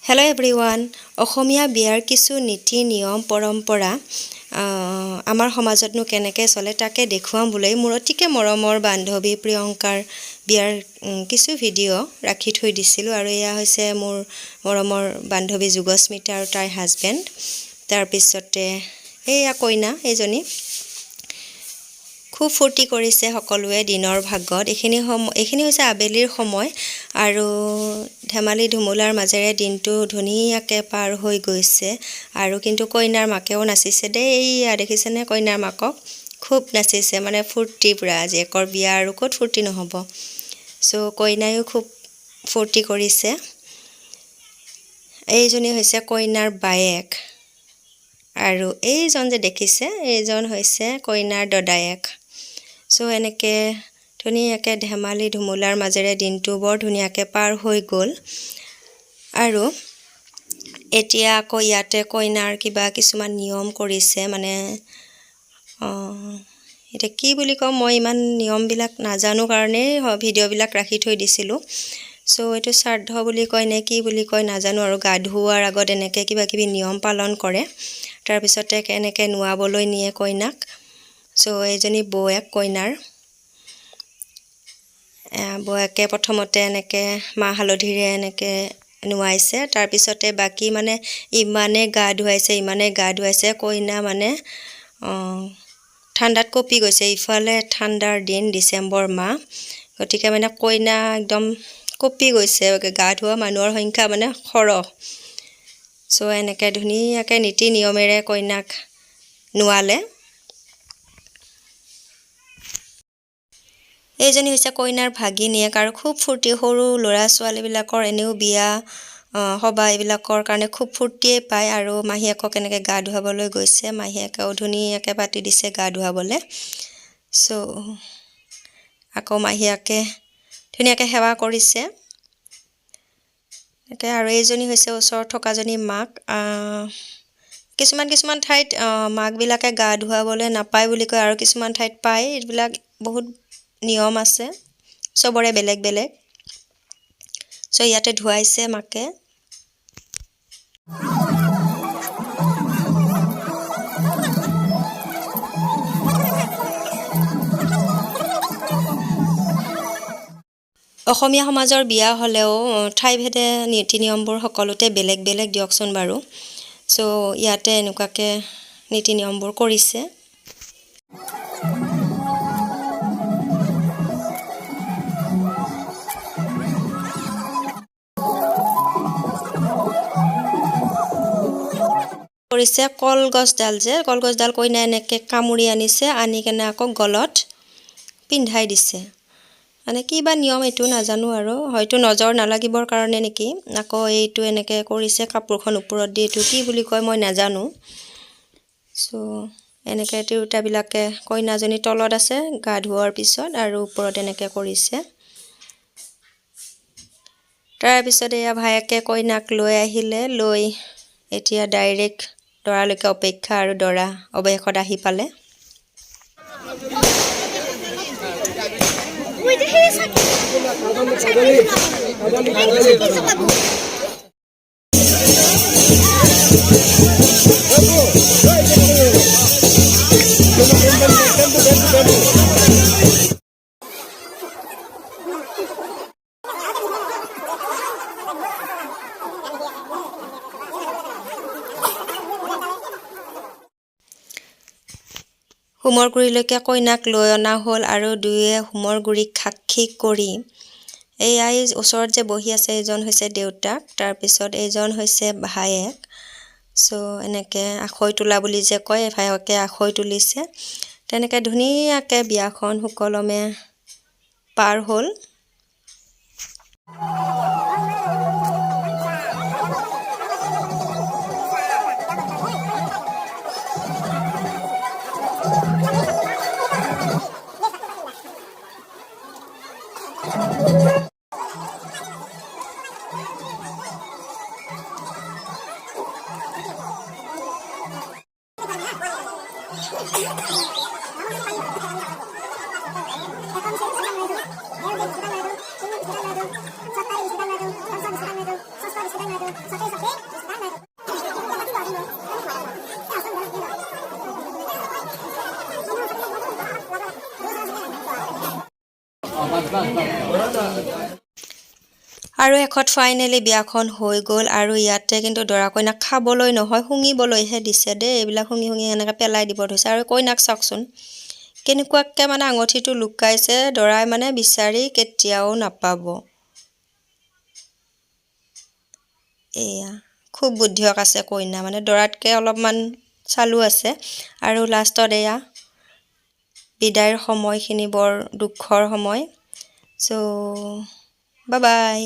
Hello everyone. অসমীয়া বিয়াৰ কিছু নীতি নিয়ম পৰম্পৰা আমাৰ সমাজতনো কেনেকৈ চলে তাকে দেখুৱাম বুলি মোৰ অতিকে মৰমৰ বান্ধৱী প্ৰিয়ংকাৰ বিয়াৰ কিছু ভিডিঅ' ৰাখি থৈ দিছিলোঁ আৰু এয়া হৈছে মোৰ মৰমৰ বান্ধৱী যুগস্মিতা আৰু তাইৰ হাজবেণ্ড। তাৰ পিছতে এয়া কইনা এইজনী খুব ফূৰ্তি কৰিছে সকলোৱে দিনৰ ভাগত। এইখিনি হৈছে আবেলিৰ সময় আৰু ধেমালি ধুমুলাৰ মাজেৰে দিনটো ধুনীয়াকৈ পাৰ হৈ গৈছে আৰু কিন্তু কইনাৰ মাকেও নাচিছে দেই। এইয়া দেখিছেনে কইনাৰ মাকক খুব নাচিছে, মানে ফূৰ্তি পূৰা। জীয়েকৰ বিয়া আৰু ক'ত ফূৰ্তি নহ'ব। চ' কইনায়ো খুব ফূৰ্তি কৰিছে। এইজনী হৈছে কইনাৰ বায়েক আৰু এইজন যে দেখিছে এইজন হৈছে কইনাৰ দদায়েক। চ' এনেকৈ ধুনীয়াকৈ ধেমালি ধুমুলাৰ মাজেৰে দিনটো বৰ ধুনীয়াকৈ পাৰ হৈ গ'ল আৰু এতিয়া আকৌ ইয়াতে কইনাৰ কিবা কিছুমান নিয়ম কৰিছে, মানে এতিয়া কি বুলি কওঁ, মই ইমান নিয়মবিলাক নাজানো কাৰণেই ভিডিঅ'বিলাক ৰাখি থৈ দিছিলোঁ। চ' এইটো শ্ৰাদ্ধ বুলি কয় নে কি বুলি কয় নাজানো আৰু গা ধুওৱাৰ আগত এনেকৈ কিবা কিবি নিয়ম পালন কৰে। তাৰপিছতে এনেকৈ নোৱাবলৈ নিয়ে কইনাক। চ' এইজনী বৌয়েক কইনাৰ বৌয়েকে প্ৰথমতে এনেকৈ মাহ হালধিৰে এনেকৈ নোৱাইছে। তাৰপিছতে বাকী মানে ইমানে গা ধুৱাইছে কইনা মানে ঠাণ্ডাত কঁপি গৈছে। ইফালে ঠাণ্ডাৰ দিন ডিচেম্বৰ মাহ, গতিকে মানে কইনা একদম কঁপি গৈছে। গা ধোৱা মানুহৰ সংখ্যা মানে সৰহ। চ' এনেকৈ ধুনীয়াকৈ নীতি নিয়মেৰে কইনাক নোৱালে। এইজনী হৈছে কইনাৰ ভাগিনীয়েক আৰু খুব ফূৰ্তি। সৰু ল'ৰা ছোৱালীবিলাকৰ এনেও বিয়া সবাহ এইবিলাকৰ কাৰণে খুব ফূৰ্তিয়ে পায় আৰু মাহীয়েকক এনেকৈ গা ধুৱাবলৈ গৈছে। মাহীয়েকেও ধুনীয়াকৈ পাতি দিছে গা ধুৱাবলৈ। চ' আকৌ মাহীয়েকে ধুনীয়াকৈ সেৱা কৰিছে এনেকৈ। আৰু এইজনী হৈছে ওচৰত থকাজনী মাক। কিছুমান ঠাইত মাকবিলাকে গা ধুৱাবলৈ নাপায় বুলি কয় আৰু কিছুমান ঠাইত পায়। এইবিলাক বহুত নিয়ম আছে, চবৰে বেলেগ বেলেগ। চ' ইয়াতে ধুৱাইছে মাকে। অসমীয়া সমাজৰ বিয়া হ'লেও ঠাইভেদে নীতি নিয়মবোৰ সকলোতে বেলেগ বেলেগ দিয়কচোন বাৰু। চ' ইয়াতে এনেকুৱাকৈ নীতি নিয়মবোৰ কৰিছে। কলগছডাল কইনাই এনেকৈ কামুৰি আনিছে, আনি কেনে আকৌ গলত পিন্ধাই দিছে। মানে কি বা নিয়ম এইটো নাজানো আৰু, হয়তো নজৰ নালাগিবৰ কাৰণে নেকি। আকৌ এইটো এনেকৈ কৰিছে কাপোৰখন ওপৰত দি, এইটো কি বুলি কয় মই নাজানো। চ' এনেকৈ তিৰোতাবিলাকে কইনাজনী তলত আছে গা ধুওৱাৰ পিছত আৰু ওপৰত এনেকৈ কৰিছে। তাৰপিছত এয়া ভায়েকে কইনাক লৈ আহিলে, লৈ এতিয়া ডাইৰেক্ট দৰালৈকে অপেক্ষা আৰু দৰা অৱশেষত আহি পালে। হোমৰ গুৰিলৈকে কইনাক লৈ অনা হ'ল আৰু দুয়োৱে হোমৰ গুৰিক সাক্ষী কৰি এই ওচৰত যে বহি আছে এইজন হৈছে দেউতাক, তাৰপিছত এইজন হৈছে ভায়েক। চ' এনেকৈ আখৈ তোলা বুলি যে কয়, ভায়েকে আখৈ তুলিছে। তেনেকৈ ধুনীয়াকৈ বিয়াখন সুকলমে পাৰ হ'ল। আৰু শেষত ফাইনেলি বিয়াখন হৈ গ'ল আৰু ইয়াতে কিন্তু দৰা কইনাক খাবলৈ নহয় শুঙিবলৈহে দিছে দেই। এইবিলাক শুঙি শুঙি এনেকৈ পেলাই দিব ধৰিছে। আৰু কইনাক চাওকচোন কেনেকুৱাকৈ মানে আঙঠিটো লুকাইছে, দৰাই মানে বিচাৰি কেতিয়াও নাপাব। এয়া খুব বুদ্ধিয়ক আছে কইনা, মানে দৰাতকৈ অলপমান চালু আছে। আৰু লাষ্টত এয়া বিদায়ৰ সময়খিনি বৰ দুখৰ সময়। চ' বাই বাই।